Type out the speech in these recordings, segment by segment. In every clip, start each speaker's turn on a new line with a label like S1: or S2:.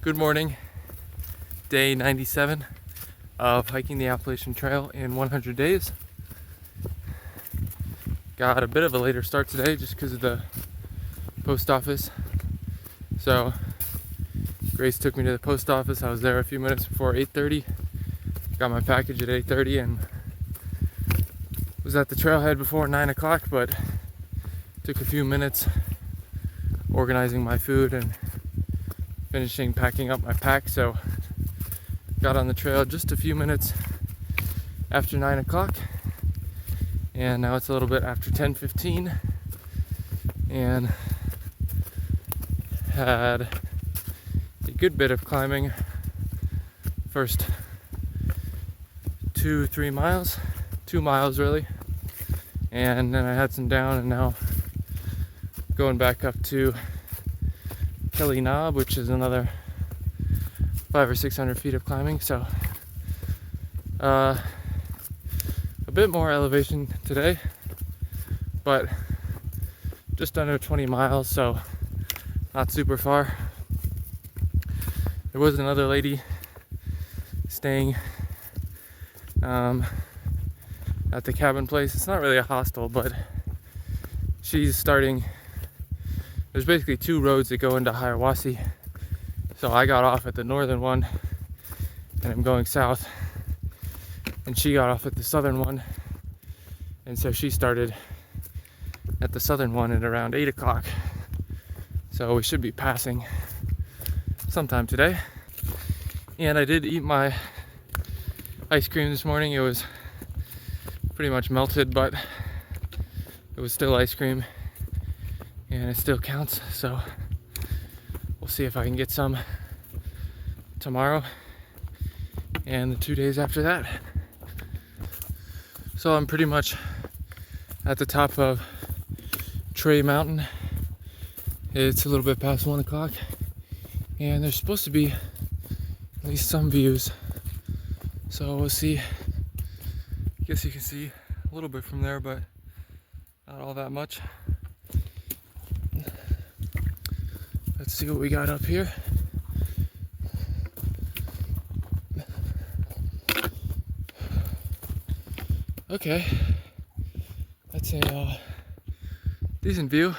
S1: Good morning, day 97 of hiking the Appalachian Trail in 100 days. Got a bit of a later start today just because of the post office. So Grace took me to the post office. I was there a few minutes before 8:30. Got my package at 8:30 and was at the trailhead before 9 o'clock, but took a few minutes organizing my food and finishing packing up my pack. So got on the trail just a few minutes after 9 o'clock, and now it's a little bit after 10:15, and had a good bit of climbing. First 2 miles really, and then I had some down, and now going back up to Kelly Knob, which is another 500 or 600 feet of climbing. So a bit more elevation today, but just under 20 miles, so not super far. There was another lady staying at the cabin place. It's not really a hostel, but she's starting. There's basically two roads that go into Hiawassee. So I got off at the northern one and I'm going south, and she got off at the southern one, and so she started at the southern one at around 8 o'clock. So we should be passing sometime today. And I did eat my ice cream this morning. It was pretty much melted, but it was still ice cream and it still counts. So we'll see if I can get some tomorrow and the 2 days after that. So I'm pretty much at the top of Trey Mountain. It's a little bit past 1 o'clock, and there's supposed to be at least some views. So we'll see. I guess you can see a little bit from there, but not all that much. Let's see what we got up here. Okay, that's a decent view.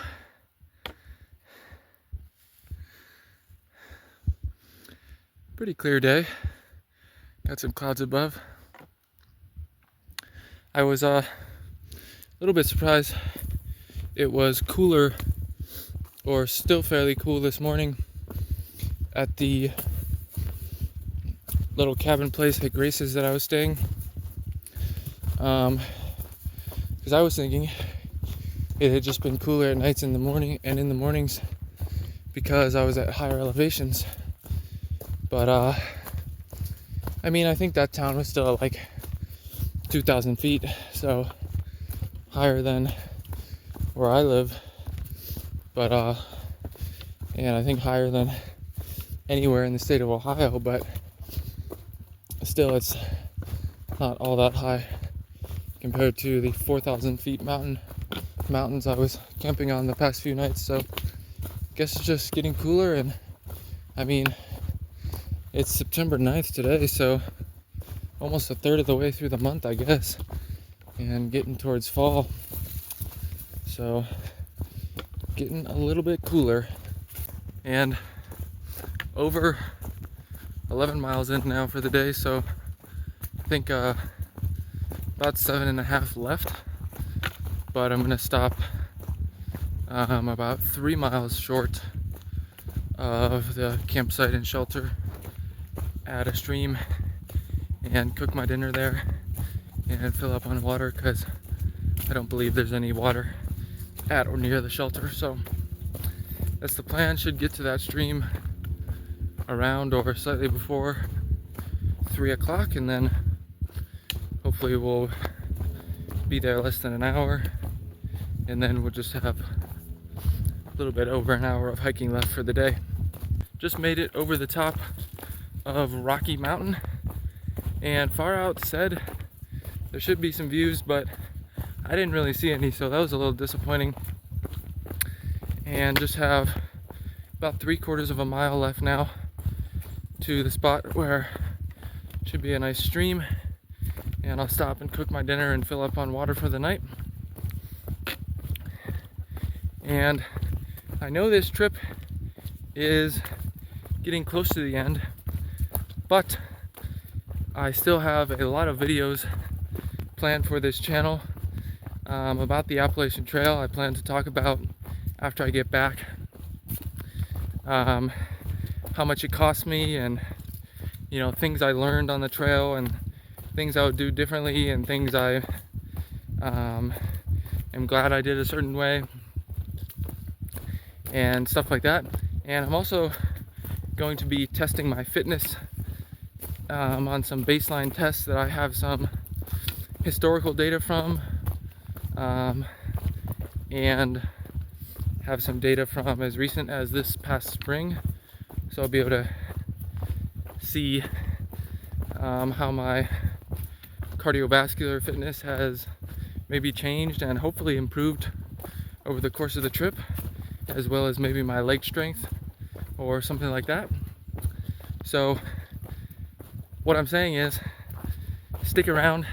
S1: Pretty clear day. Got some clouds above. I was a little bit surprised it was cooler, or still fairly cool this morning, at the little cabin place at Grace's that I was staying. Because I was thinking it had just been cooler at nights in the morning and in the mornings because I was at higher elevations. But I mean, I think that town was still at like 2,000 feet, so higher than where I live. But and I think higher than anywhere in the state of Ohio, but still it's not all that high compared to the 4,000 feet mountains I was camping on the past few nights. So I guess it's just getting cooler, and I mean, it's September 9th today, so almost a third of the way through the month, I guess, and getting towards fall. So getting a little bit cooler, and over 11 miles in now for the day, so I think about 7.5 left, but I'm gonna stop about 3 miles short of the campsite and shelter at a stream and cook my dinner there and fill up on water, because I don't believe there's any water at or near the shelter. So that's the plan. Should get to that stream around or slightly before 3 o'clock, and then hopefully we'll be there less than an hour, and then we'll just have a little bit over an hour of hiking left for the day. Just made it over the top of Rocky Mountain, and far out said there should be some views, but I didn't really see any, so that was a little disappointing. And just have about 3/4 of a mile left now to the spot where should be a nice stream, and I'll stop and cook my dinner and fill up on water for the night. And I know this trip is getting close to the end, but I still have a lot of videos planned for this channel about the Appalachian Trail. I plan to talk about after I get back how much it cost me, and things I learned on the trail, and things I would do differently, and things I am glad I did a certain way, and stuff like that. And I'm also going to be testing my fitness on some baseline tests that I have some historical data from, and have some data from as recent as this past spring, so I'll be able to see how my cardiovascular fitness has maybe changed and hopefully improved over the course of the trip, as well as maybe my leg strength or something like that. So what I'm saying is, stick around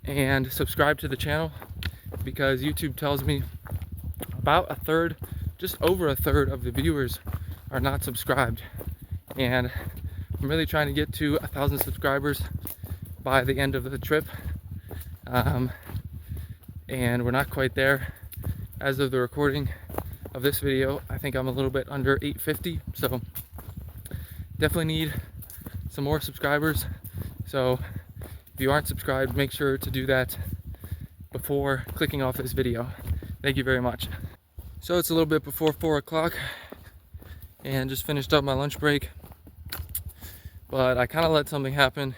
S1: and subscribe to the channel, because YouTube tells me about a third, just over a third of the viewers are not subscribed, and I'm really trying to get to 1,000 subscribers by the end of the trip, and we're not quite there. As of the recording of this video, I think I'm a little bit under 850, so definitely need some more subscribers. So if you aren't subscribed, make sure to do that before clicking off this video. Thank you very much. So it's a little bit before 4 o'clock and just finished up my lunch break, but I kind of let something happen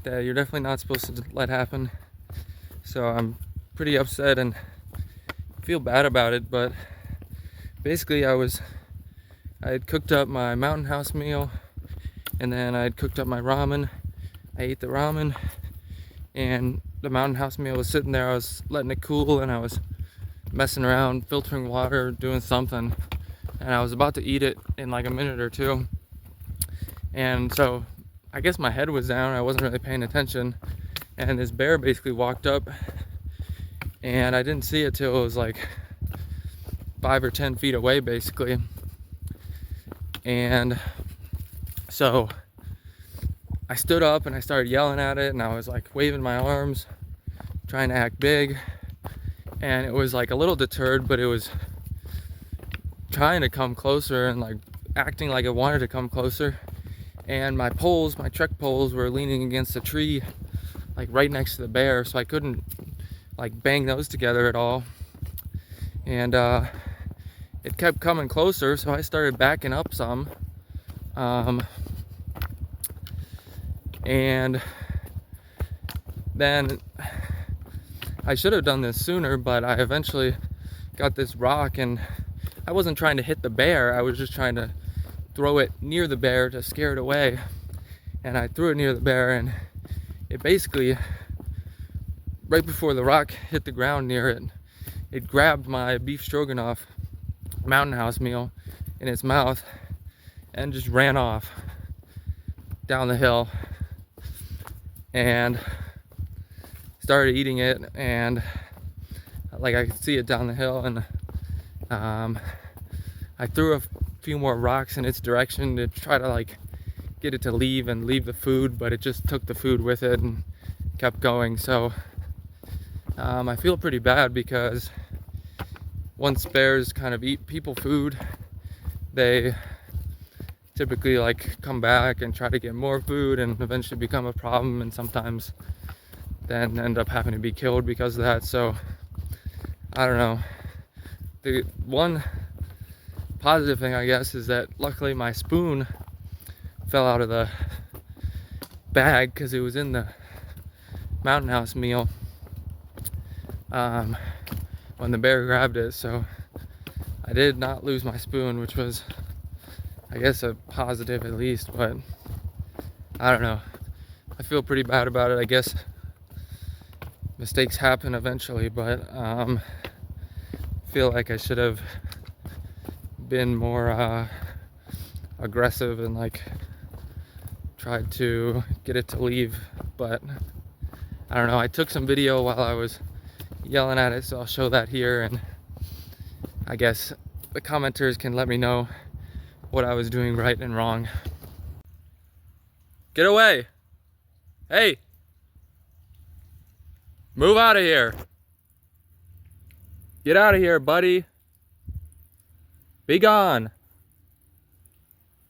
S1: that you're definitely not supposed to let happen. So I'm pretty upset and feel bad about it, but basically I had cooked up my Mountain House meal, and then I had cooked up my ramen. I ate the ramen, and the Mountain House meal was sitting there. I was letting it cool, and I was messing around, filtering water, doing something, and I was about to eat it in like a minute or two. And so I guess my head was down, I wasn't really paying attention, and this bear basically walked up, and I didn't see it till it was like 5 or 10 feet away basically. And so I stood up and I started yelling at it, and I was like waving my arms, trying to act big, and it was like a little deterred, but it was trying to come closer and like acting like it wanted to come closer. And my poles, my trek poles, were leaning against a tree like right next to the bear, so I couldn't like bang those together at all. And it kept coming closer, so I started backing up some, and then I should have done this sooner, but I eventually got this rock, and I wasn't trying to hit the bear, I was just trying to throw it near the bear to scare it away. And I threw it near the bear, and it basically, right before the rock hit the ground near it, it grabbed my beef stroganoff Mountain House meal in its mouth and just ran off down the hill and started eating it. And like I could see it down the hill, and I threw a few more rocks in its direction to try to like get it to leave the food, but it just took the food with it and kept going. So I feel pretty bad, because once bears kind of eat people food, they typically like come back and try to get more food, and eventually become a problem, and sometimes then end up having to be killed because of that. So I don't know. The one positive thing, I guess, is that luckily my spoon fell out of the bag, because it was in the Mountain House meal when the bear grabbed it. So I did not lose my spoon, which was, I guess, a positive at least. But I don't know, I feel pretty bad about it. I guess mistakes happen eventually, but feel like I should have been more aggressive and like tried to get it to leave, but I don't know. I took some video while I was yelling at it, so I'll show that here, and I guess the commenters can let me know what I was doing right and wrong. Get away! Hey! Move out of here! Get out of here, buddy! Be gone!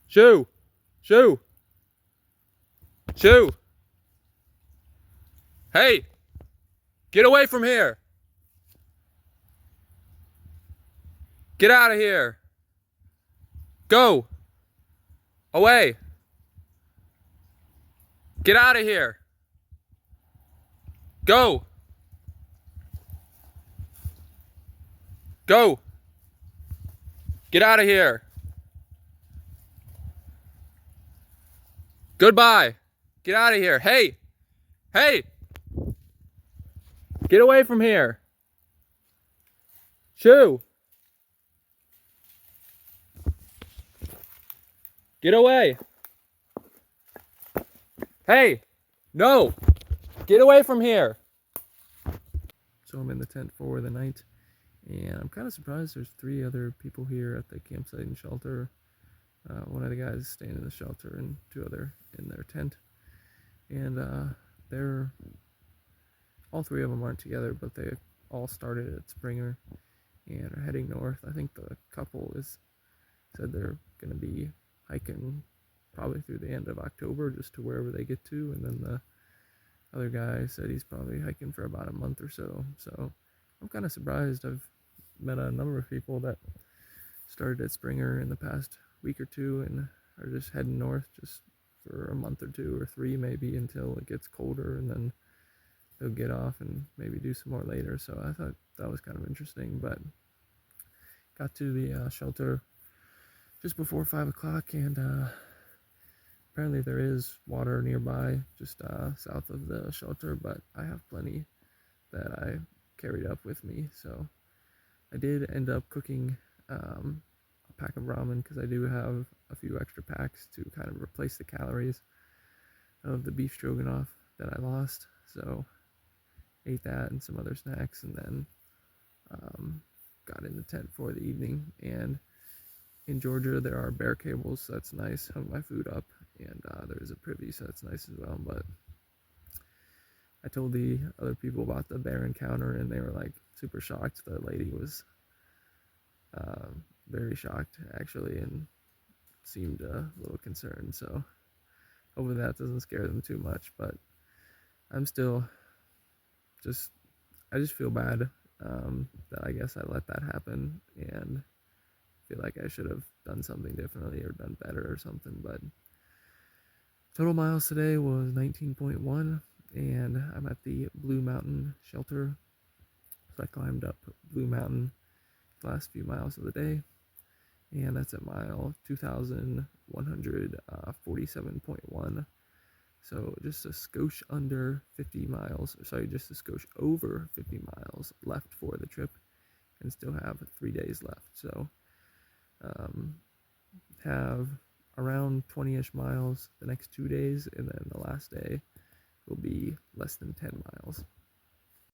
S1: Shoo! Shoo! Shoo! Hey! Get away from here! Get out of here! Go! Away! Get out of here! Go! Go! Get out of here! Goodbye! Get out of here! Hey! Hey! Get away from here! Shoo! Get away! Hey! No! Get away from here! So I'm in the tent for the night, and I'm kind of surprised there's 3 other people here at the campsite and shelter. One of the guys staying in the shelter and 2 other in their tent. And they're, all 3 of them aren't together, but they all started at Springer and are heading north. I think the couple said they're going to be hiking probably through the end of October, just to wherever they get to, and then the other guy said he's probably hiking for about a month or so. So I'm kind of surprised. I've met a number of people that started at Springer in the past week or 2 and are just heading north just for a month or 2 or 3 maybe until it gets colder, and then they'll get off and maybe do some more later. So I thought that was kind of interesting. But got to the shelter just before 5 o'clock, and apparently there is water nearby just south of the shelter, but I have plenty that I carried up with me. So I did end up cooking a pack of ramen, because I do have a few extra packs to kind of replace the calories of the beef stroganoff that I lost. So ate that and some other snacks, and then got in the tent for the evening. And in Georgia there are bear cables, so that's nice. Hung my food up, and there is a privy, so that's nice as well. But I told the other people about the bear encounter, and they were like super shocked. The lady was very shocked actually, and seemed a little concerned. So hopefully that doesn't scare them too much. But I'm still I just feel bad that I guess I let that happen, and feel like I should have done something differently or done better or something. But total miles today was 19.1, and I'm at the Blue Mountain shelter. So I climbed up Blue Mountain the last few miles of the day, and that's at mile 2,147.1. So just a skosh under 50 miles, sorry, just a skosh over 50 miles left for the trip, and still have 3 days left. So have around 20-ish miles the next 2 days, and then the last day will be less than 10 miles.